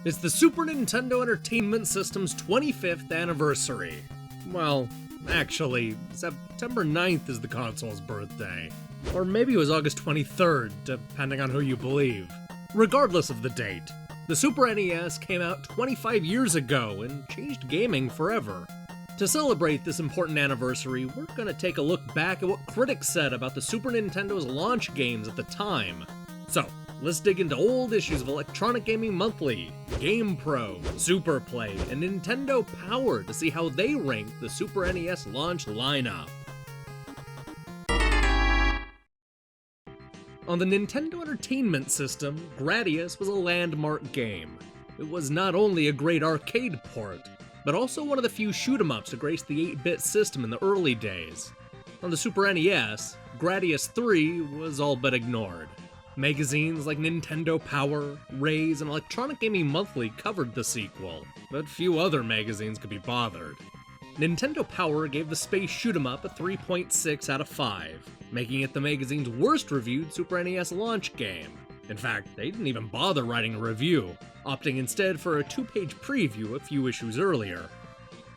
It's the Super Nintendo Entertainment System's 25th anniversary. Well, actually, September 9th is the console's birthday. Or maybe it was August 23rd, depending on who you believe. Regardless of the date, the Super NES came out 25 years ago and changed gaming forever. To celebrate this important anniversary, we're gonna take a look back at what critics said about the Super Nintendo's launch games at the time. So, let's dig into old issues of Electronic Gaming Monthly, GamePro, Super Play, and Nintendo Power to see how they rank the Super NES launch lineup. On the Nintendo Entertainment System, Gradius was a landmark game. It was not only a great arcade port, but also one of the few shoot-'em-ups to grace the 8-bit system in the early days. On the Super NES, Gradius 3 was all but ignored. Magazines like Nintendo Power, Raze, and Electronic Gaming Monthly covered the sequel, but few other magazines could be bothered. Nintendo Power gave the space shoot-'em-up a 3.6 out of 5, making it the magazine's worst-reviewed Super NES launch game. In fact, they didn't even bother writing a review, opting instead for a 2-page preview a few issues earlier.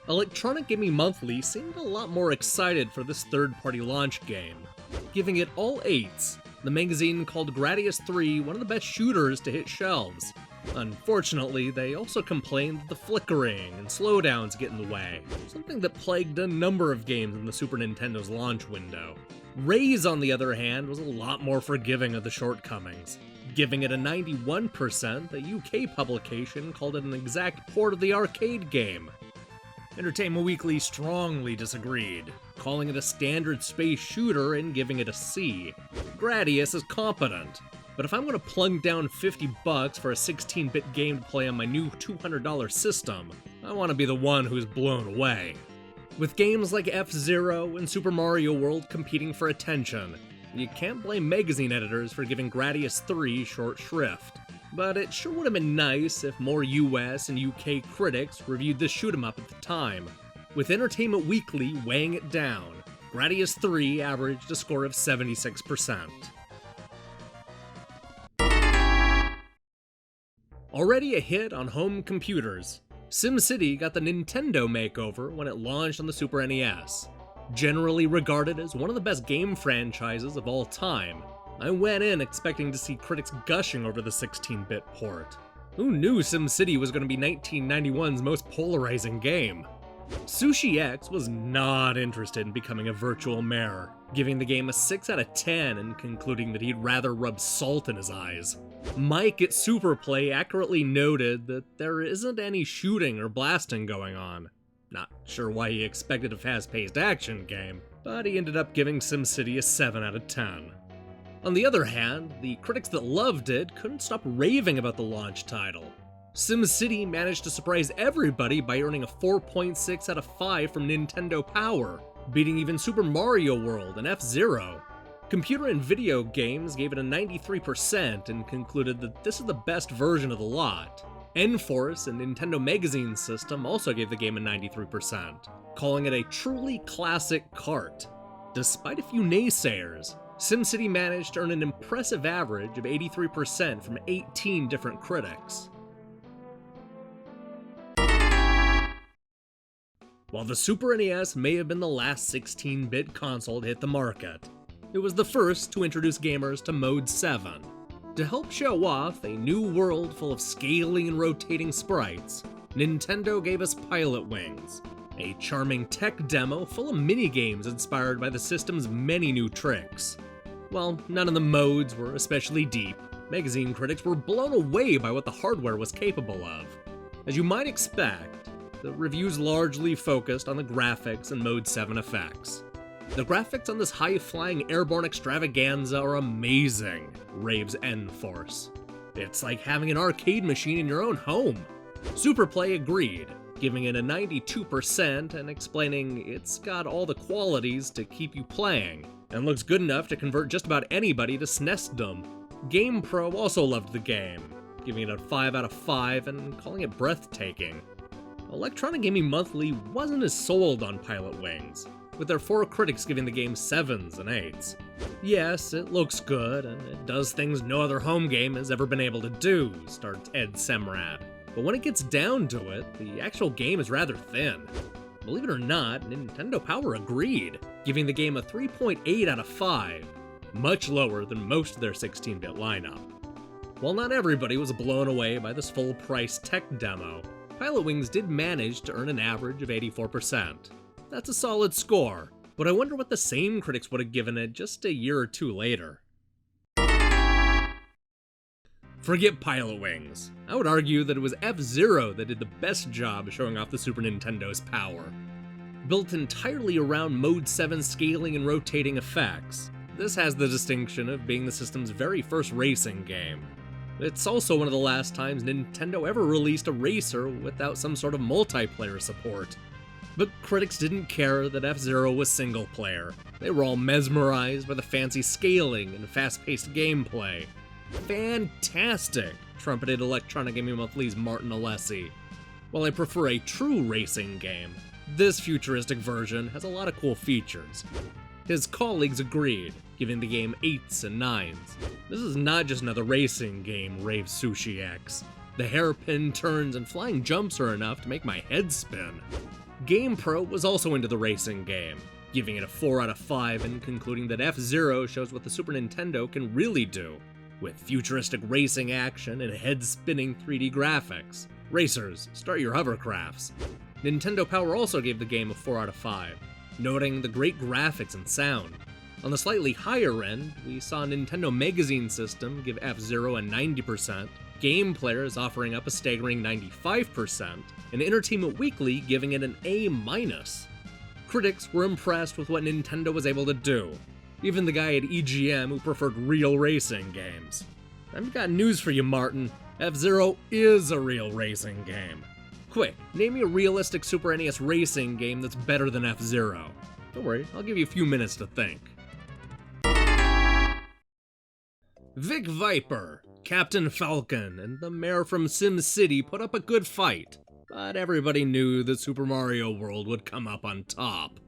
Electronic Gaming Monthly seemed a lot more excited for this third-party launch game. Giving it all 8s, the magazine called Gradius 3 one of the best shooters to hit shelves. Unfortunately, they also complained that the flickering and slowdowns get in the way, something that plagued a number of games in the Super Nintendo's launch window. Raze, on the other hand, was a lot more forgiving of the shortcomings. Giving it a 91%, the UK publication called it an exact port of the arcade game. Entertainment Weekly strongly disagreed, calling it a standard space shooter and giving it a C. Gradius is competent, but if I'm going to plunk down $50 for a 16-bit game to play on my new $200 system, I want to be the one who's blown away. With games like FZero and Super Mario World competing for attention, you can't blame magazine editors for giving Gradius 3 short shrift. But it sure would have been nice if more US and UK critics reviewed this shoot-'em-up at the time. With Entertainment Weekly weighing it down, Gradius 3 averaged a score of 76%. Already a hit on home computers, SimCity got the Nintendo makeover when it launched on the Super NES. Generally regarded as one of the best game franchises of all time, I went in expecting to see critics gushing over the 16-bit port. Who knew SimCity was going to be 1991's most polarizing game? Sushi X was not interested in becoming a virtual mayor, giving the game a 6 out of 10 and concluding that he'd rather rub salt in his eyes. Mike at Super Play accurately noted that there isn't any shooting or blasting going on. Not sure why he expected a fast-paced action game, but he ended up giving SimCity a 7 out of 10. On the other hand, the critics that loved it couldn't stop raving about the launch title. SimCity managed to surprise everybody by earning a 4.6 out of 5 from Nintendo Power, beating even Super Mario World and FZero. Computer and Video Games gave it a 93% and concluded that this is the best version of the lot. N-Force and Nintendo Magazine System also gave the game a 93%, calling it a truly classic cart. Despite a few naysayers, SimCity managed to earn an impressive average of 83% from 18 different critics. While the Super NES may have been the last 16-bit console to hit the market, it was the first to introduce gamers to Mode 7. To help show off a new world full of scaling and rotating sprites, Nintendo gave us Pilot Wings, a charming tech demo full of minigames inspired by the system's many new tricks. While none of the modes were especially deep, magazine critics were blown away by what the hardware was capable of. As you might expect, the reviews largely focused on the graphics and Mode 7 effects. The graphics on this high-flying airborne extravaganza are amazing, raves N-Force. It's like having an arcade machine in your own home. Superplay agreed, giving it a 92% and explaining it's got all the qualities to keep you playing, and looks good enough to convert just about anybody to SNESdom. GamePro also loved the game, giving it a 5 out of 5 and calling it breathtaking. Electronic Gaming Monthly wasn't as sold on Pilot Wings, with their 4 critics giving the game 7s and 8s. Yes, it looks good, and it does things no other home game has ever been able to do, starts Ed Semrad. but when it gets down to it, the actual game is rather thin. Believe it or not, Nintendo Power agreed, giving the game a 3.8 out of 5, much lower than most of their 16-bit lineup. While not everybody was blown away by this full-price tech demo, Pilotwings did manage to earn an average of 84%. That's a solid score, but I wonder what the same critics would have given it just a year or two later. Forget Pilotwings. I would argue that it was FZero that did the best job showing off the Super Nintendo's power. Built entirely around Mode 7 scaling and rotating effects, this has the distinction of being the system's very first racing game. It's also one of the last times Nintendo ever released a racer without some sort of multiplayer support. But critics didn't care that FZero was single player. They were all mesmerized by the fancy scaling and fast-paced gameplay. Fantastic, trumpeted Electronic Gaming Monthly's Martin Alessi. While I prefer a true racing game, this futuristic version has a lot of cool features. His colleagues agreed, giving the game 8s and 9s. This is not just another racing game, raves Sushi X. The hairpin turns and flying jumps are enough to make my head spin. GamePro was also into the racing game, giving it a 4 out of 5 and concluding that FZero shows what the Super Nintendo can really do, with futuristic racing action and head-spinning 3D graphics. Racers, start your hovercrafts. Nintendo Power also gave the game a 4 out of 5, noting the great graphics and sound. On the slightly higher end, we saw Nintendo Magazine System give FZero a 90%, Game Players offering up a staggering 95%, and Entertainment Weekly giving it an A-. Critics were impressed with what Nintendo was able to do, even the guy at EGM who preferred real racing games. I've got news for you, Martin. FZero is a real racing game. Quick, name me a realistic Super NES racing game that's better than FZero. Don't worry, I'll give you a few minutes to think. Vic Viper, Captain Falcon, and the mayor from SimCity put up a good fight, but everybody knew that Super Mario World would come up on top.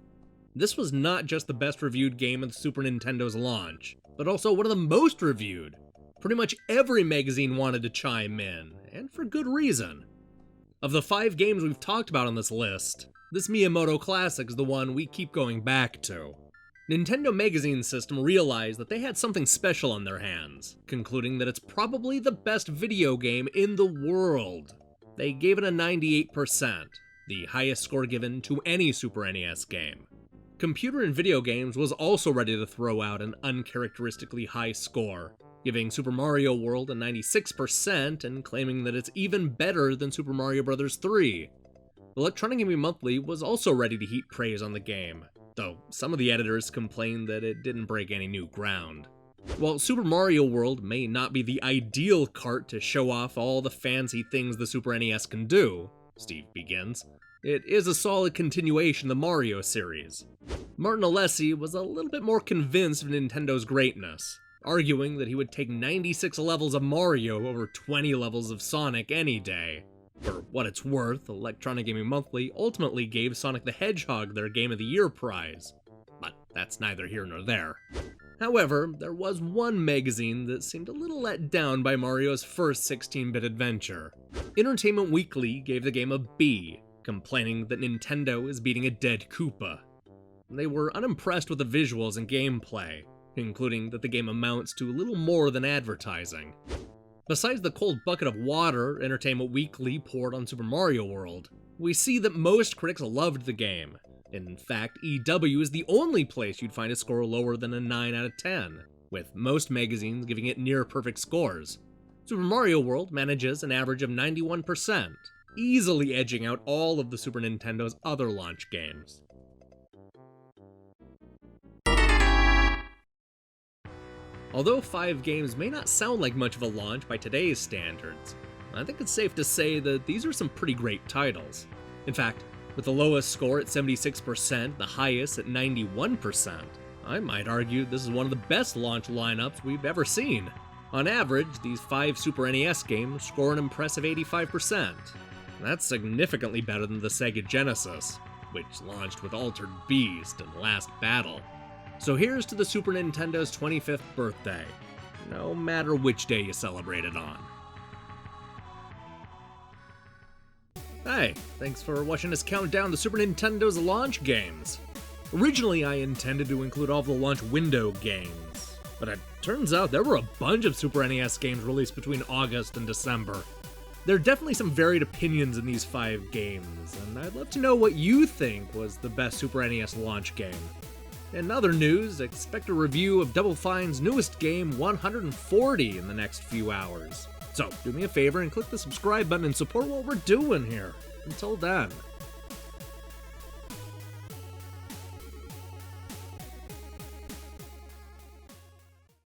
This was not just the best reviewed game of the Super Nintendo's launch, but also one of the most reviewed. Pretty much every magazine wanted to chime in, and for good reason. Of the 5 games we've talked about on this list, this Miyamoto classic is the one we keep going back to. Nintendo Magazine System realized that they had something special on their hands, concluding that it's probably the best video game in the world. They gave it a 98%, the highest score given to any Super NES game. Computer and Video Games was also ready to throw out an uncharacteristically high score, giving Super Mario World a 96% and claiming that it's even better than Super Mario Bros. 3. Electronic Gaming Monthly was also ready to heap praise on the game, though some of the editors complained that it didn't break any new ground. While Super Mario World may not be the ideal cart to show off all the fancy things the Super NES can do, Steve begins, it is a solid continuation of the Mario series. Martin Alessi was a little bit more convinced of Nintendo's greatness, arguing that he would take 96 levels of Mario over 20 levels of Sonic any day. For what it's worth, Electronic Gaming Monthly ultimately gave Sonic the Hedgehog their Game of the Year prize, but that's neither here nor there. However, there was one magazine that seemed a little let down by Mario's first 16-bit adventure. Entertainment Weekly gave the game a B, complaining that Nintendo is beating a dead Koopa. They were unimpressed with the visuals and gameplay, including that the game amounts to little more than advertising. Besides the cold bucket of water Entertainment Weekly poured on Super Mario World, we see that most critics loved the game. In fact, EW is the only place you'd find a score lower than a 9 out of 10, with most magazines giving it near-perfect scores. Super Mario World manages an average of 91%, easily edging out all of the Super Nintendo's other launch games. Although 5 games may not sound like much of a launch by today's standards, I think it's safe to say that these are some pretty great titles. In fact, with the lowest score at 76%, the highest at 91%, I might argue this is one of the best launch lineups we've ever seen. On average, these 5 Super NES games score an impressive 85%. That's significantly better than the Sega Genesis, which launched with Altered Beast and Last Battle. So here's to the Super Nintendo's 25th birthday, no matter which day you celebrate it on. Hey, thanks for watching us count down the Super Nintendo's launch games. Originally, I intended to include all the launch window games, but it turns out there were a bunch of Super NES games released between August and December. There are definitely some varied opinions in these 5 games, and I'd love to know what you think was the best Super NES launch game. In other news, expect a review of Double Fine's newest game, 140, in the next few hours. So, do me a favor and click the subscribe button and support what we're doing here. Until then.